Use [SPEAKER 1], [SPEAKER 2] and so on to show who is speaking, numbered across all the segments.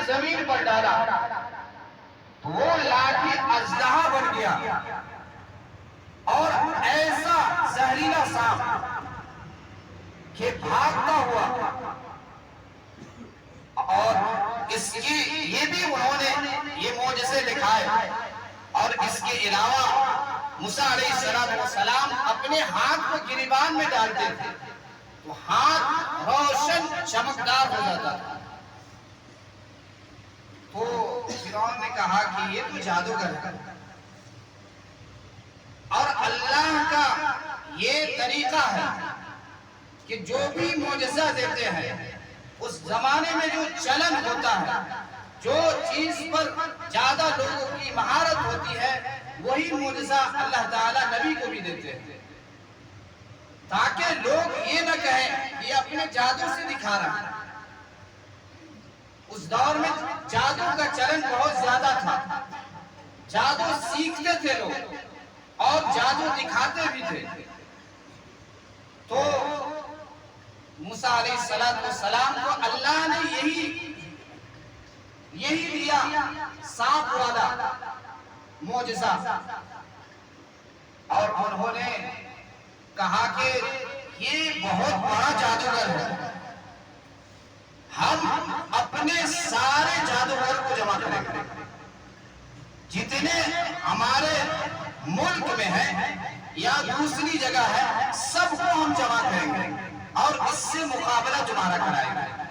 [SPEAKER 1] زمین پر ڈالا تو وہ لاٹھی اژدہا بن گیا اور ایسا زہریلا سانپ کہ بھاگتا ہوا. اور اس کی یہ بھی انہوں نے یہ معجزے دکھائے. اور اس کے علاوہ موسیٰ علیہ السلام اپنے ہاتھ کو گریبان میں ڈالتے تھے تو ہاتھ روشن چمکدار ہو جاتا تھا. تو فرعون نے کہا کہ یہ تو جادوگر ہے. اور اللہ کا یہ طریقہ ہے کہ جو بھی معجزہ دیتے ہیں اس زمانے میں جو چلن ہوتا ہے, جو چیز پر زیادہ لوگوں کی مہارت ہوتی ہے, وہی معجزہ اللہ تعالیٰ نبی کو بھی دیتے ہیں تاکہ لوگ یہ نہ کہیں کہ یہ اپنے جادو سے دکھا رہا ہے. اس دور میں جادو کا چلن بہت زیادہ تھا. جادو سیکھتے تھے لوگ اور جادو دکھاتے بھی تھے. تو موسیٰ علیہ السلام کو اللہ نے یہی دیا سانپ والا معجزہ. اور انہوں نے کہا کہ یہ بہت بڑا جادوگر ہے, ہم اپنے سارے جادوگر کو جمع کریں گے, جتنے ہمارے ملک میں ہیں یا دوسری جگہ ہے سب کو ہم جمع کریں گے اور اس سے مقابلہ تمہارا کرائیں گے.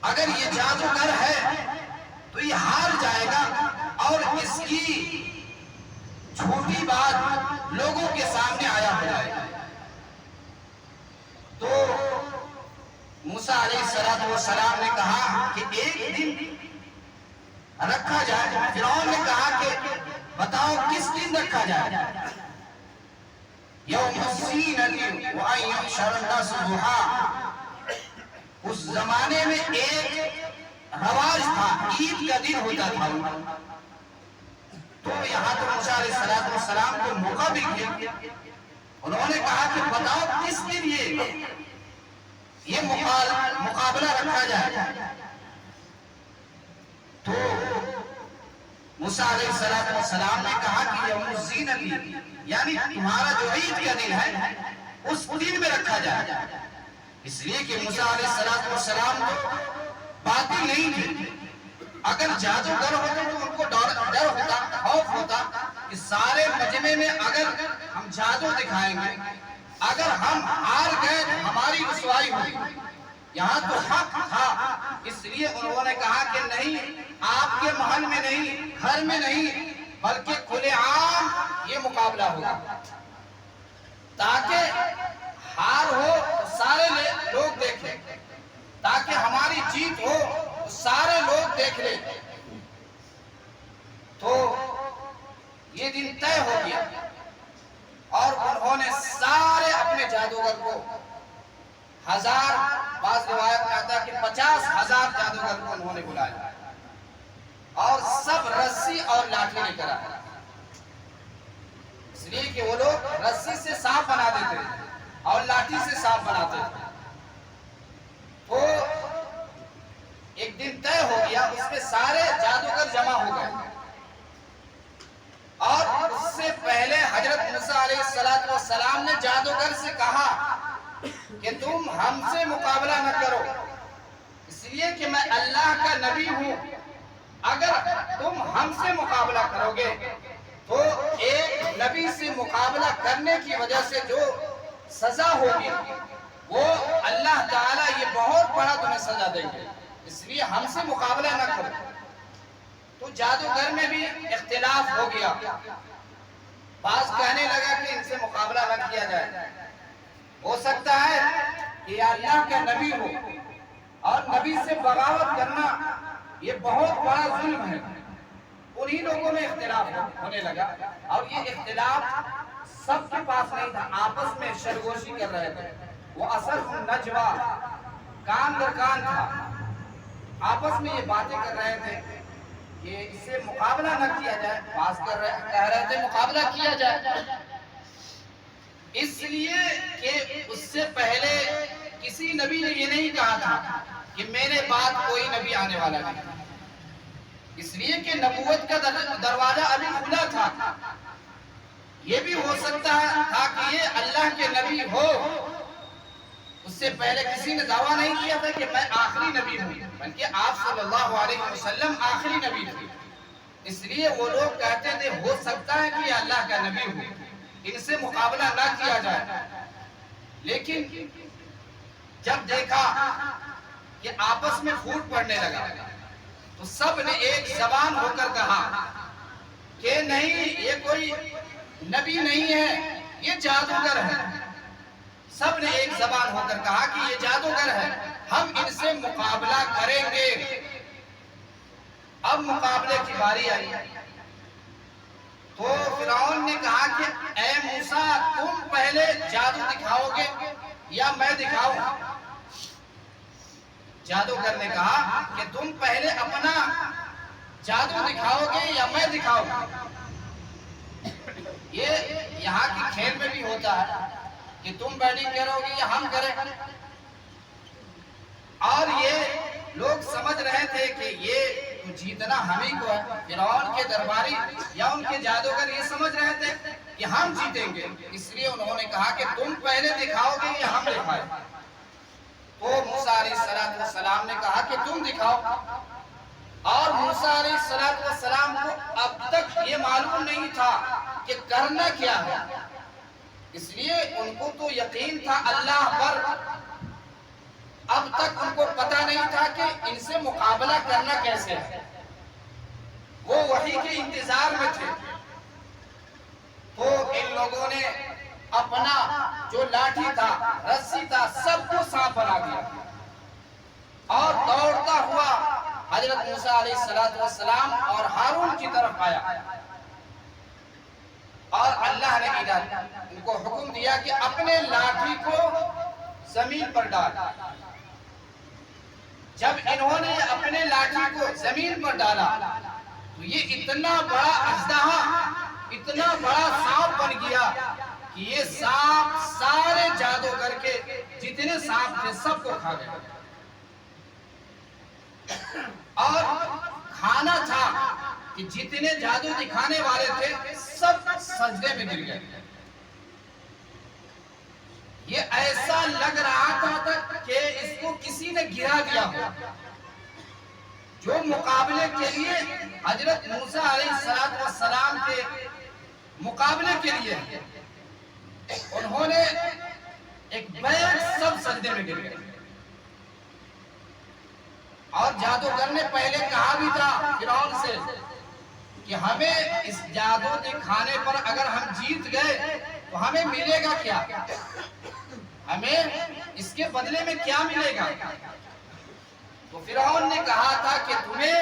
[SPEAKER 1] اگر یہ جادوگر ہے تو یہ ہار جائے گا اور اس کی جھوٹی بات لوگوں کے سامنے آیا ہو جائے گا. تو موسیٰ علیہ السلام نے کہا کہ ایک دن رکھا جائے. فرعون نے کہا کہ بتاؤ کس دن رکھا جائے. یوم الزینۃ وان یحشر الناس ضحیٰ. اس زمانے میں ایک رواج تھا, عید کا دن ہوتا تھا. تو یہاں تو موسیٰ علیہ السلام کو موقع بھی کیا. انہوں نے کہا کہ بتاؤ کس دن یہ مقابلہ رکھا جائے. تو موسیٰ علیہ السلام نے کہا کہ یوم الزینۃ یعنی تمہارا جو عید کا دن ہے اس دن میں رکھا جائے. اس لیے کہ موسیٰ علیہ السلام تو باطل نہیں تھے. اگر جادوگر ہوتے تو ان کو ڈر ہوتا, خوف ہوتا کہ سارے مجمع میں اگر ہم جادو دکھائیں گے, اگر ہم ہار گئے تو ہماری رسوائی ہوگی. یہاں تو حق تھا, اس لیے انہوں نے کہا کہ نہیں, آپ کے محل میں نہیں, گھر میں نہیں, بلکہ کھلے عام یہ مقابلہ ہوگا تاکہ ہار ہو تو سارے لوگ دیکھیں, تاکہ ہماری جیت ہو تو سارے لوگ دیکھ لیں. تو یہ دن طے ہو گیا اور انہوں نے سارے اپنے جادوگر کو 1000, بعض روایت میں آتا ہے کہ 50,000 جادوگر کو انہوں نے بلایا اور سب رسی اور لاٹھی لے کر آئے. اس لیے کہ وہ لوگ رسی سے سانپ بنا دیتے اور لاٹھی سے سانپ بناتے تھے. تو ایک دن طے ہو گیا, اس میں سارے جادوگر جمع ہو گئے اور اس سے پہلے حضرت موسیٰ علیہ السلام نے جادوگر سے کہا کہ تم ہم سے مقابلہ نہ کرو, اس لیے کہ میں اللہ کا نبی ہوں. اگر تم ہم سے مقابلہ کرو گے تو ایک نبی سے مقابلہ کرنے کی وجہ سے جو سزا ہوگی وہ اللہ تعالیٰ یہ بہت بڑا تمہیں سزا دیں گے, اس لیے ہم سے مقابلہ نہ کرو. تو جادوگر میں بھی اختلاف ہو گیا. بعض کہنے لگا کہ ان سے مقابلہ نہ کیا جائے, ہو سکتا ہے کہ اللہ کا نبی ہو اور نبی سے بغاوت کرنا یہ بہت بڑا ظلم ہے. انہی لوگوں میں اختلاف ہونے لگا اور یہ اختلاف سب کے پاس نہیں تھا, آپس میں سرگوشی کر رہے تھے. وہ اصل نجوا, کان در کان تھا, آپس میں یہ باتیں کر رہے تھے کہ اس سے مقابلہ نہ کیا جائے. بعض کہہ رہے تھے مقابلہ کیا جائے, اس لیے کہ اس سے پہلے کسی نبی نے یہ نہیں کہا تھا کہ میرے بعد کوئی نبی آنے والا نہیں، اس لیے کہ نبوت کا دروازہ ابھی کھلا تھا۔ یہ بھی ہو سکتا تھا کہ یہ اللہ کے نبی ہو، اس سے پہلے کسی نے دعویٰ نہیں کیا تھا کہ میں آخری نبی ہوں، بلکہ آپ صلی اللہ علیہ وسلم آخری نبی تھے۔ اس لیے وہ لوگ کہتے تھے ہو سکتا ہے کہ یہ اللہ کا نبی ہو، ان سے مقابلہ نہ کیا جائے۔ لیکن جب دیکھا کہ آپس میں پھوٹ پڑنے لگا تو سب نے ایک زبان ہو کر کہا کہ نہیں، یہ کوئی نبی نہیں ہے، یہ جادوگر ہے۔ سب نے ایک زبان ہو کر کہا کہ یہ جادوگر ہے، ہم ان سے مقابلہ کریں گے۔ اب مقابلے کی باری آئی تو فرعون نے کہا کہ اے موسیٰ، تم پہلے جادو دکھاؤ گے یا میں دکھاؤں؟ جادوگر نے کہا کہ تم پہلے اپنا جادو دکھاؤ گے یا میں دکھاؤں؟ یہ یہاں کی کھیل میں بھی ہوتا ہے کہ تم بیٹنگ کرو گے یا ہم کریں، اور یہ لوگ سمجھ رہے تھے کہ یہ جیتنا ہمیں کو ہے۔ فرعون کے درباری یا ان کے جادوگر یہ سمجھ رہے تھے کہ ہم جیتیں گے، اس لیے انہوں نے کہا کہ تم پہلے دکھاؤ گے یا ہم دکھائیں؟ تو موسیٰ علیہ السلام نے کہا کہ تم دکھاؤ، اور موسیٰ علیہ السلام کو اب تک یہ معلوم نہیں تھا کہ کرنا کیا ہے، اس لیے ان کو تو یقین تھا اللہ پر، اب تک ان کو پتہ نہیں تھا کہ ان سے مقابلہ کرنا کیسے ہے۔ وہ وحی کے انتظار میں تھے۔ تو ان لوگوں نے اپنا جو لاٹھی تھا، رسی تھا، سب کو سانپ بنا دیا اور دوڑتا ہوا حضرت موسیٰ علیہ السلام اور ہارون کی طرف آیا، اور اللہ نے ادھر ان کو حکم دیا کہ اپنے لاٹھی کو زمین پر ڈال۔ جب انہوں نے اپنے لاٹھی کو زمین پر ڈالا تو یہ اتنا بڑا اژدہا، اتنا بڑا سانپ بن گیا کہ یہ سانپ سارے جادوگر کے جتنے سانپ تھے سب کو کھا گیا، اور کھانا تھا کہ جتنے جادو دکھانے والے تھے سب سجدے میں گر گئے۔ یہ ایسا لگ رہا تھا کہ اس کو کسی نے گرا دیا ہو۔ جو مقابلے کے لیے حضرت موسیٰ علیہ السلام کے مقابلے کے لیے انہوں نے ایک بیگ سب سجدے میں گر گئے، اور جادوگر نے پہلے کہا بھی تھا فرعون سے کہ ہمیں اس جادو دکھانے پر اگر ہم جیت گئے تو ہمیں ملے گا کیا، ہمیں اس کے بدلے میں کیا ملے گا؟ تو فرعون نے کہا تھا کہ تمہیں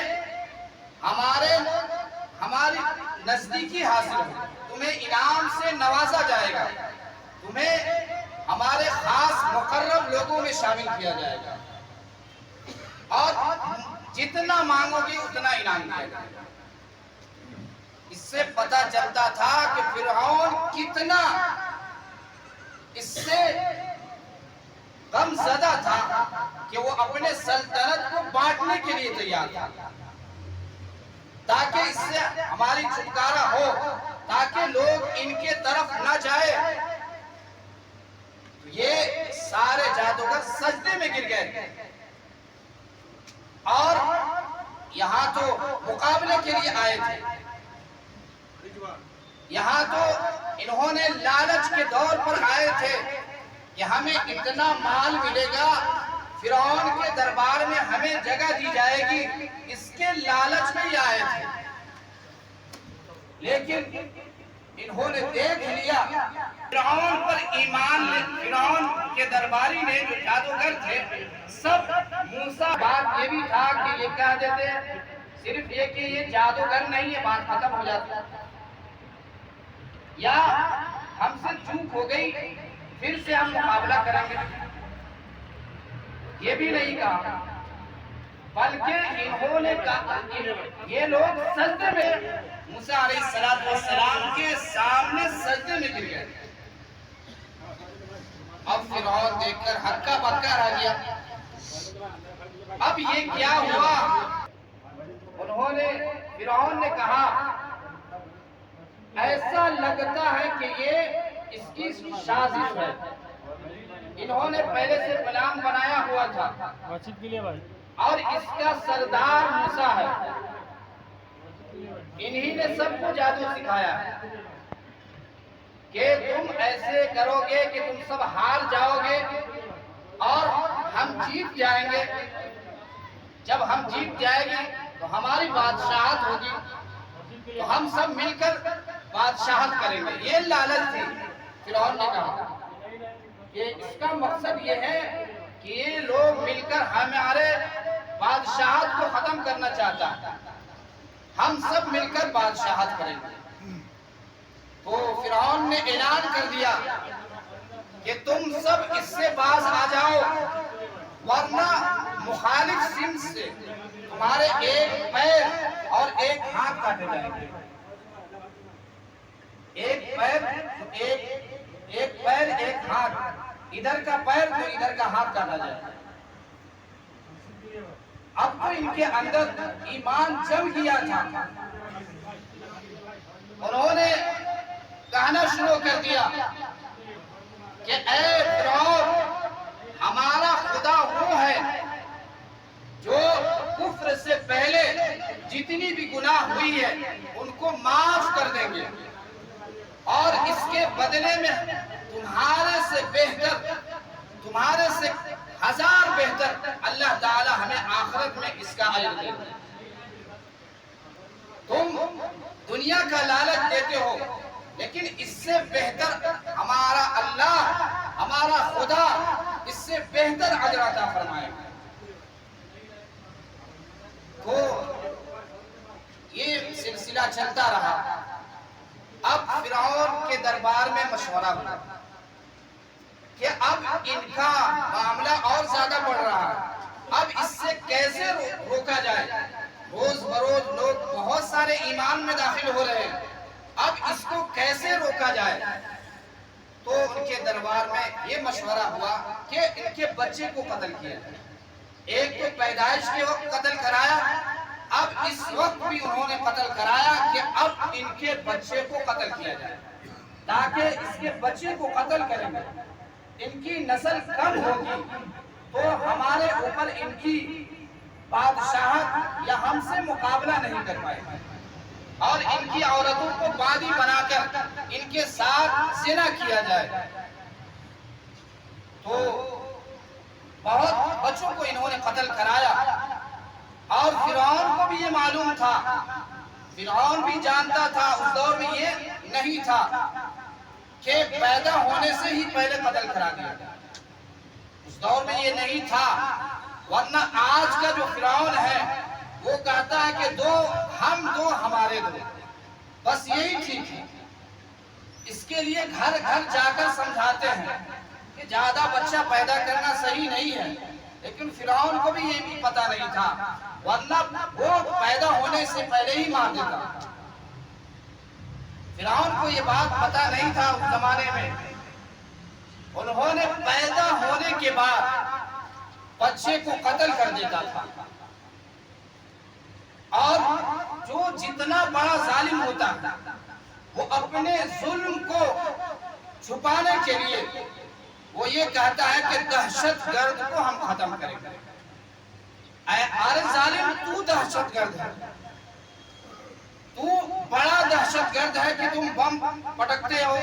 [SPEAKER 1] ہماری نزدیکی حاصل ہو، تمہیں انعام سے نوازا جائے گا، تمہیں ہمارے خاص مقرب لوگوں میں شامل کیا جائے گا، اور جتنا مانگو گے اتنا انعام دیا جائے گا۔ اس سے پتہ چلتا تھا کہ فرعون کتنا اس سے غم زدہ تھا کہ وہ اپنے سلطنت کو بانٹنے کے لیے تیار تھا، تاکہ اس سے ہماری چھٹکارا ہو، تاکہ لوگ ان کے طرف نہ جائے۔ یہ سارے جادوگر سجدے میں گر گئے، اور یہاں تو مقابلے کے لیے آئے تھے، یہاں تو انہوں نے لالچ کے دور پر آئے تھے کہ ہمیں اتنا مال ملے گا، فرعون کے دربار میں ہمیں جگہ دی جائے گی، اس کے لالچ میں ہی آئے تھے۔ لیکن انہوں نے دیکھ لیا فرعون پر ایمان لے، فرعون کے درباری نے جو جادوگر تھے سب موسیٰ، بات یہ بھی تھا کہ یہ کہہ دیتے صرف یہ کہ یہ جادوگر نہیں ہے، بات ختم ہو جاتی، یا ہم سے چوک ہو گئی پھر سے ہم مقابلہ کریں گے، یہ بھی نہیں کہا، بلکہ انہوں نے کہا یہ لوگ سجدے میں موسیٰ علیہ السلام کے سامنے سجدے میں گر گئے۔ اب فرعون دیکھ کر ہکا بکا رہ گیا، اب یہ کیا ہوا؟ انہوں نے فرعون نے کہا ایسا لگتا ہے کہ یہ اس کی سازش ہے۔ انہوں نے پہلے سے پلان بنایا ہوا تھا اور اس کا سردار موسیٰ ہے، انہی نے سب کو جادو سکھایا کہ تم ایسے کرو گے کہ تم سب ہار جاؤ گے اور ہم جیت جائیں گے۔ جب ہم جیت جائیں گے تو ہماری بادشاہت ہوگی، تو ہم سب مل کر بادشاہت کریں گے۔ یہ لالچ تھی۔ فرعون نے کہا کہ اس کا مقصد یہ ہے کہ یہ لوگ مل کر ہمارے بادشاہت کو ختم کرنا چاہتا ہے، ہم سب مل کر بادشاہت کریں گے۔ تو فرعون نے اعلان کر دیا کہ تم سب اس سے باز آ جاؤ، ورنہ مخالف سمت سے تمہارے ایک پیر اور ایک ہاتھ کاٹے جائیں گے۔ ایک پیر ایک ہاتھ، ادھر کا پیر تو ادھر کا ہاتھ کاٹا جائے۔ اب تو ان کے اندر ایمان جم گیا تھا، انہوں نے کہنا شروع کر دیا کہ اے فرعون، ہمارا خدا وہ ہے جو کفر سے پہلے جتنی بھی گناہ ہوئی ہے ان کو معاف کر دیں گے، اور اس کے بدلے میں تمہارے سے بہتر، تمہارے سے ہزار بہتر اللہ تعالی ہمیں آخرت میں اس کا اجر دے گا۔ تم دنیا کا لالچ دیتے ہو، لیکن اس سے بہتر ہمارا اللہ، ہمارا خدا اس سے بہتر اجر عطا فرمائے گا۔ تو یہ سلسلہ چلتا رہا۔ اب فرعون کے دربار میں مشورہ ہوا کہ اب ان کا معاملہ اور زیادہ بڑھ رہا ہے، اب اس سے کیسے روکا جائے؟ روز بروز لوگ بہت سارے ایمان میں داخل ہو رہے ہیں، اب اس کو کیسے روکا جائے؟ تو ان کے دربار میں یہ مشورہ ہوا کہ ان کے بچے کو قتل کیا جائے۔ ایک تو پیدائش کے وقت قتل کرایا، اب اس وقت بھی انہوں نے قتل کرایا کہ اب ان کے بچے کو قتل کیا جائے، تاکہ اس کے بچے کو قتل کریں گے، ان کی نسل کم ہوگی تو ہمارے اوپر ان کی بادشاہت یا ہم سے مقابلہ نہیں کر پائے گا، اور ان کی عورتوں کو بادی بنا کر ان کے ساتھ زنا کیا جائے۔ تو بہت بچوں کو انہوں نے قتل کرایا، اور فرعون کو بھی یہ معلوم تھا، فرعون بھی جانتا تھا، اس دور میں یہ نہیں تھا کہ پیدا ہونے سے ہی پہلے قتل کرا دیا، اس دور میں یہ نہیں تھا۔ ورنہ آج کا جو فرعون ہے وہ کہتا ہے کہ دو ہم دو ہمارے دو، بس یہی ٹھیک ہے۔ اس کے لیے گھر گھر جا کر سمجھاتے ہیں کہ زیادہ بچہ پیدا کرنا صحیح نہیں ہے، لیکن فرعون کو بھی یہ بھی پتا نہیں تھا، ورنہ وہ پیدا ہونے سے پہلے ہی مار دیتا۔ فرعون کو یہ بات پتا نہیں تھا اس زمانے میں، انہوں نے پیدا ہونے کے بعد بچے کو قتل کر دیتا تھا، اور جو جتنا بڑا ظالم ہوتا وہ اپنے ظلم کو چھپانے کے لیے وہ یہ کہتا ہے کہ دہشت گرد کو ہم ختم کریں گے۔ ارے ظالم، تو دہشت گرد ہے، تو بڑا دہشت گرد ہے کہ تم بم پٹکتے ہو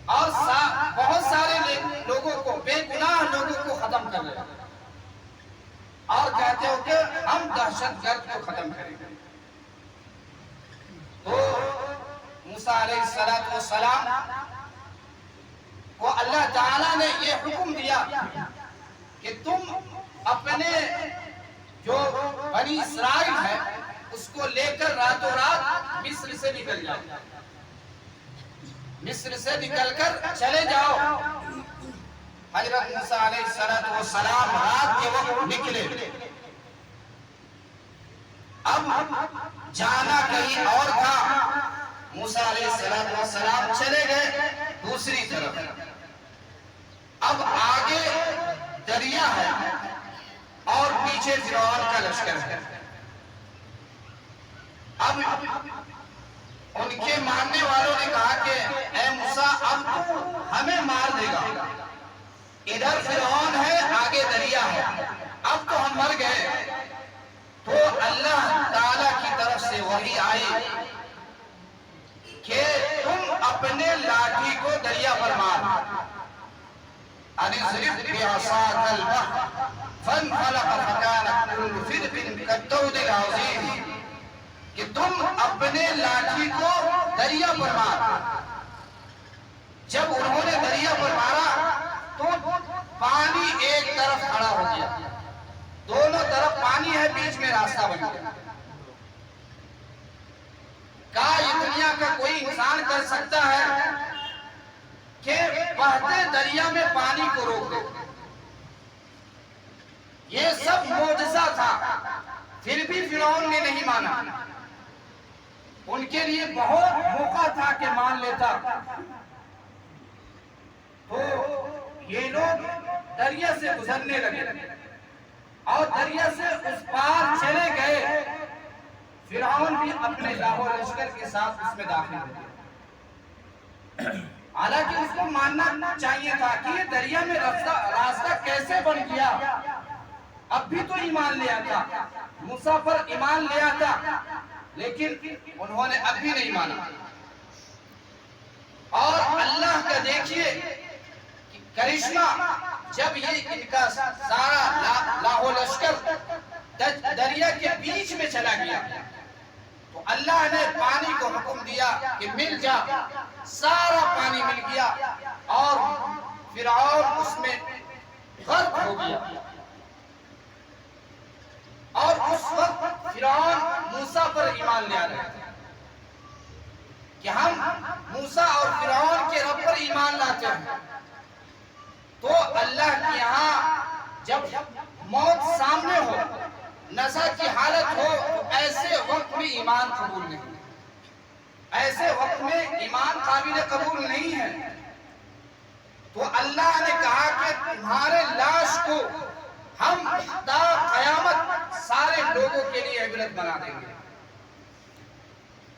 [SPEAKER 1] اور بہت سارے لوگوں کو، بے گناہ لوگوں کو ختم کر رہے ہو، اور کہتے ہو کہ ہم دہشت گرد کو ختم کریں گے۔ تو موسیٰ علیہ السلام کو اللہ تعالیٰ نے یہ حکم دیا کہ تم اپنے جو بنی اسرائیل ہے اس کو لے کر راتوں رات مصر سے نکل جاؤ، مصر سے نکل کر چلے جاؤ۔ حضرت موسیٰ علیہ السلام رات کے وقت نکلے، اب جانا کہیں اور تھا، موسیٰ علیہ السلام چلے گئے دوسری طرف۔ اب آگے دریا ہے اور پیچھے پیچھے فرعون کا لشکر ہے۔ اب ان کے ماننے والوں نے کہا کہ اے موسیٰ اب تو ہمیں مار دے گا، ادھر فرعون ہے آگے دریا ہے، اب تو ہم مر گئے۔ تو اللہ تعالیٰ کی طرف سے وحی آئی کہ تم اپنے لاٹھی کو دریا پر مار، اضرب بعصاک البحر فانفلق فکان کل فرق کالطود العظیم، کہ تم اپنے لاٹھی کو دریا پر مار۔ جب انہوں نے دریا پر مارا تو پانی ایک طرف کھڑا ہو گیا، دونوں طرف پانی ہے، بیچ میں راستہ بن گیا۔ کہا یہ دنیا کا کوئی انسان کر سکتا ہے کہ بہتے دریا میں پانی کو روک دے؟ یہ سب معجزہ تھا، پھر بھی فرعون نے نہیں مانا۔ ان کے لیے بہت موقع تھا کہ مان لیتا، تو یہ لوگ دریا سے گزرنے لگے اور دریا سے اس پار چلے گئے۔ فرعون بھی اپنے لاہو لشکر کے ساتھ اس میں داخل ہو گیا۔ حالانکہ اس کو ماننا چاہیے تھا کہ یہ دریا میں راستہ کیسے بن گیا، اب بھی تو ایمان لے آتا، موسیٰ پر ایمان لے آتا، لیکن انہوں نے اب بھی نہیں مانا۔ اور اللہ کا دیکھیے کرشمہ، جب یہ ان کا سارا لاہو لشکر دریا کے بیچ میں چلا گیا تو اللہ نے پانی کو حکم دیا کہ مل جا، سارا پانی مل گیا اور فرعون اس میں غرق ہو گیا۔ اور اس وقت فرعون موسیٰ پر ایمان لے آ رہے تھے کہ ہم موسیٰ اور فرعون کے رب پر ایمان لاتے ہیں۔ تو اللہ کے یہاں جب موت سامنے ہو، نزع کی حالت ہو، تو ایسے وقت میں ایمان قبول نہیں، ایسے وقت میں ایمان قابل قبول نہیں ہے۔ تو اللہ نے کہا کہ تمہارے لاش کو ہم تا قیامت سارے لوگوں کے لیے عبرت بنا دیں گے۔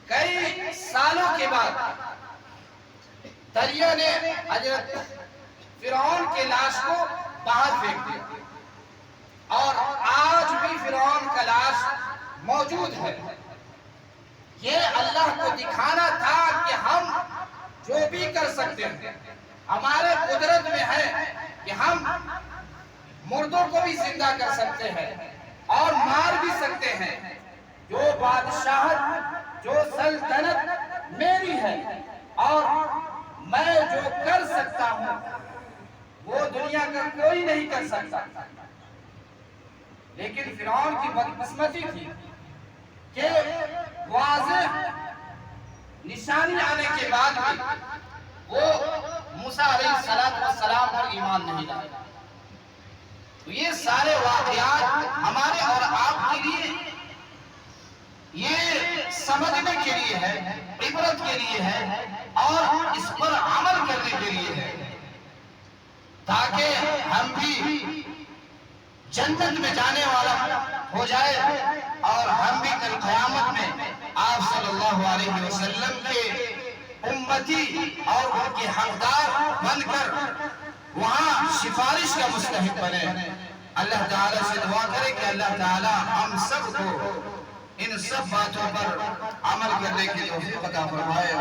[SPEAKER 1] کئی سالوں کے بعد دریا نے حضرت فرعون کے لاش کو باہر پھینک دیا اور آج بھی فرعون کا لاش موجود ہے۔ یہ اللہ کو دکھانا تھا کہ ہم جو بھی کر سکتے ہیں، ہمارے قدرت میں ہے کہ ہم مردوں کو بھی زندہ کر سکتے ہیں اور مار بھی سکتے ہیں۔ جو بادشاہت، جو سلطنت میری ہے اور میں جو کر سکتا ہوں وہ دنیا کا کوئی نہیں کر سکتا۔ لیکن فرعون کی بدقسمتی تھی کہ واضح نشانی آنے کے بعد بھی وہ موسیٰ علیہ السلام پر ایمان نہیں لائے۔ تو یہ سارے واقعات ہمارے اور آپ کے لیے یہ سمجھنے کے لیے ہے، عبرت کے لیے ہے اور اس پر عمل کرنے کے لیے ہے، تاکہ ہم بھی جنت میں جانے والا ہو جائے اور ہم بھی کل قیامت میں آپ صلی اللہ علیہ وسلم کے امتی اور ان کے حقدار بن کر وہاں سفارش کا مستحق بنے۔ اللہ تعالیٰ سے دعا کرے کہ اللہ تعالیٰ ہم سب کو ان سب باتوں پر عمل کرنے کی توفیق عطا فرمائے۔